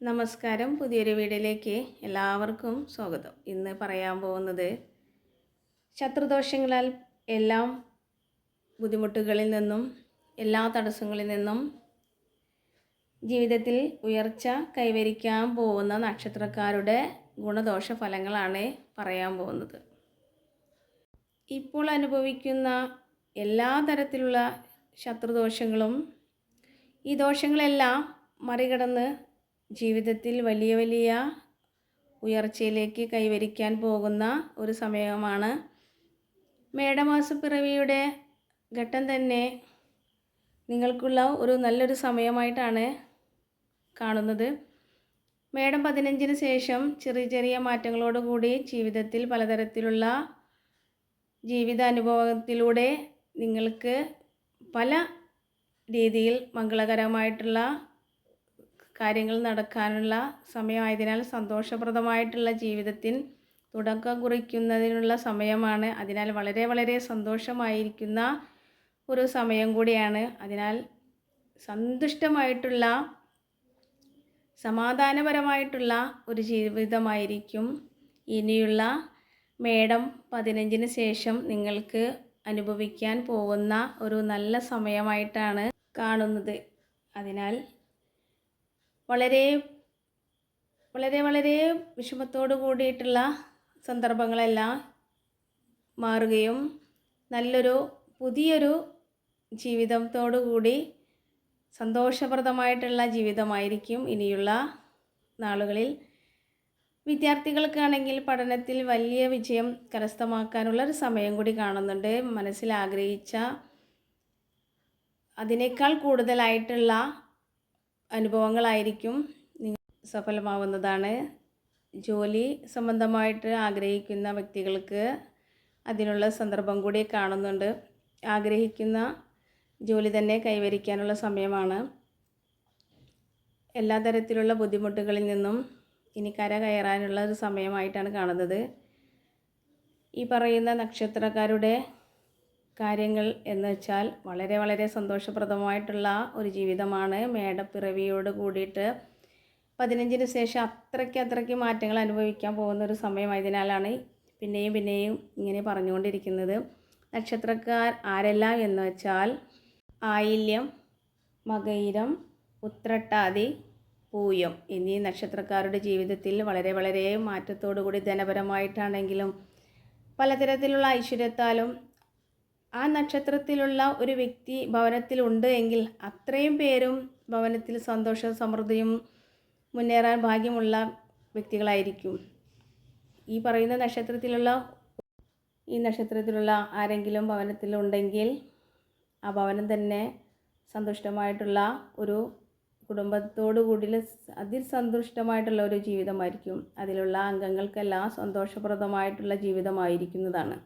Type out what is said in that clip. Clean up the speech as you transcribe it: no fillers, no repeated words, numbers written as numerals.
നമസ്കാരം. പുതിയൊരു വീഡിയോയിലേക്ക് എല്ലാവർക്കും സ്വാഗതം. ഇന്ന് പറയാൻ പോകുന്നത് ശത്രുദോഷങ്ങളാൽ എല്ലാം ബുദ്ധിമുട്ടുകളിൽ നിന്നും എല്ലാ തടസ്സങ്ങളിൽ നിന്നും ജീവിതത്തിൽ ഉയർച്ച കൈവരിക്കാൻ പോകുന്ന നക്ഷത്രക്കാരുടെ ഗുണദോഷ ഫലങ്ങളാണ് പറയാൻ പോകുന്നത്. ഇപ്പോൾ അനുഭവിക്കുന്ന എല്ലാ തരത്തിലുള്ള ശത്രുദോഷങ്ങളും ഈ ദോഷങ്ങളെല്ലാം മറികടന്ന് ജീവിതത്തിൽ വലിയ വലിയ ഉയർച്ചയിലേക്ക് കൈവരിക്കാൻ പോകുന്ന ഒരു സമയമാണ്. മേടമാസപ്പിറവിയുടെ ഘട്ടം തന്നെ നിങ്ങൾക്കുള്ള ഒരു നല്ലൊരു സമയമായിട്ടാണ് കാണുന്നത്. മേടം 15-ന് ശേഷം ചെറിയ ചെറിയ മാറ്റങ്ങളോടുകൂടി ജീവിതത്തിൽ പലതരത്തിലുള്ള ജീവിതാനുഭവത്തിലൂടെ നിങ്ങൾക്ക് പല രീതിയിൽ മംഗളകരമായിട്ടുള്ള കാര്യങ്ങൾ നടക്കാനുള്ള സമയമായതിനാൽ സന്തോഷപ്രദമായിട്ടുള്ള ജീവിതത്തിന് തുടക്കം കുറിക്കുന്നതിനുള്ള സമയമാണ്. അതിനാൽ വളരെ വളരെ സന്തോഷമായിരിക്കുന്ന ഒരു സമയം കൂടിയാണ്. അതിനാൽ സന്തുഷ്ടമായിട്ടുള്ള സമാധാനപരമായിട്ടുള്ള ഒരു ജീവിതമായിരിക്കും ഇനിയുള്ള മേടം 15-ന് ശേഷം നിങ്ങൾക്ക് അനുഭവിക്കാൻ പോകുന്ന ഒരു നല്ല സമയമായിട്ടാണ് കാണുന്നത്. അതിനാൽ വളരെ വളരെ വളരെ വിഷമത്തോടു കൂടിയിട്ടുള്ള സന്ദർഭങ്ങളെല്ലാം മാറുകയും നല്ലൊരു പുതിയൊരു ജീവിതത്തോടു കൂടി സന്തോഷപ്രദമായിട്ടുള്ള ജീവിതമായിരിക്കും ഇനിയുള്ള നാളുകളിൽ. വിദ്യാർത്ഥികൾക്കാണെങ്കിൽ പഠനത്തിൽ വലിയ വിജയം കരസ്ഥമാക്കാനുള്ളൊരു സമയം കൂടി കാണുന്നുണ്ട്. മനസ്സിൽ ആഗ്രഹിച്ച അതിനേക്കാൾ കൂടുതലായിട്ടുള്ള അനുഭവങ്ങളായിരിക്കും സഫലമാവുന്നതാണ്. ജോലി സംബന്ധമായിട്ട് ആഗ്രഹിക്കുന്ന വ്യക്തികൾക്ക് അതിനുള്ള സന്ദർഭം കൂടി കാണുന്നുണ്ട്. ആഗ്രഹിക്കുന്ന ജോലി തന്നെ കൈവരിക്കാനുള്ള സമയമാണ്. എല്ലാ തരത്തിലുള്ള ബുദ്ധിമുട്ടുകളിൽ നിന്നും ഇനി കയറാനുള്ള ഒരു സമയമായിട്ടാണ് കാണുന്നത്. ഈ പറയുന്ന നക്ഷത്രക്കാരുടെ കാര്യങ്ങൾ എന്ന് വെച്ചാൽ വളരെ വളരെ സന്തോഷപ്രദമായിട്ടുള്ള ഒരു ജീവിതമാണ്. മേടപ്പിറവിയോട് കൂടിയിട്ട് 15-ന് ശേഷം അത്രയ്ക്ക് മാറ്റങ്ങൾ അനുഭവിക്കാൻ പോകുന്ന ഒരു സമയമായതിനാലാണ് പിന്നെയും ഇങ്ങനെ പറഞ്ഞുകൊണ്ടിരിക്കുന്നത്. നക്ഷത്രക്കാർ ആരെല്ലാം എന്ന് വെച്ചാൽ ആയില്യം, മകയിരം, ഉത്രട്ടാതി, പൂയം എന്നീ നക്ഷത്രക്കാരുടെ ജീവിതത്തിൽ വളരെ വളരെ മാറ്റത്തോടു കൂടി ധനപരമായിട്ടാണെങ്കിലും പലതരത്തിലുള്ള ഐശ്വര്യത്താലും ആ നക്ഷത്രത്തിലുള്ള ഒരു വ്യക്തി ഭവനത്തിലുണ്ട് എങ്കിൽ അത്രയും പേരും ഭവനത്തിൽ സന്തോഷവും സമൃദ്ധിയും മുന്നേറാൻ ഭാഗ്യമുള്ള വ്യക്തികളായിരിക്കും. ഈ പറയുന്ന നക്ഷത്രത്തിലുള്ള ആരെങ്കിലും ഭവനത്തിലുണ്ടെങ്കിൽ ആ ഭവനം തന്നെ സന്തുഷ്ടമായിട്ടുള്ള ഒരു കുടുംബത്തോടു കൂടി അതിസന്തുഷ്ടമായിട്ടുള്ള ഒരു ജീവിതമായിരിക്കും. അതിലുള്ള അംഗങ്ങൾക്കെല്ലാം സന്തോഷപ്രദമായിട്ടുള്ള ജീവിതമായിരിക്കുന്നതാണ്.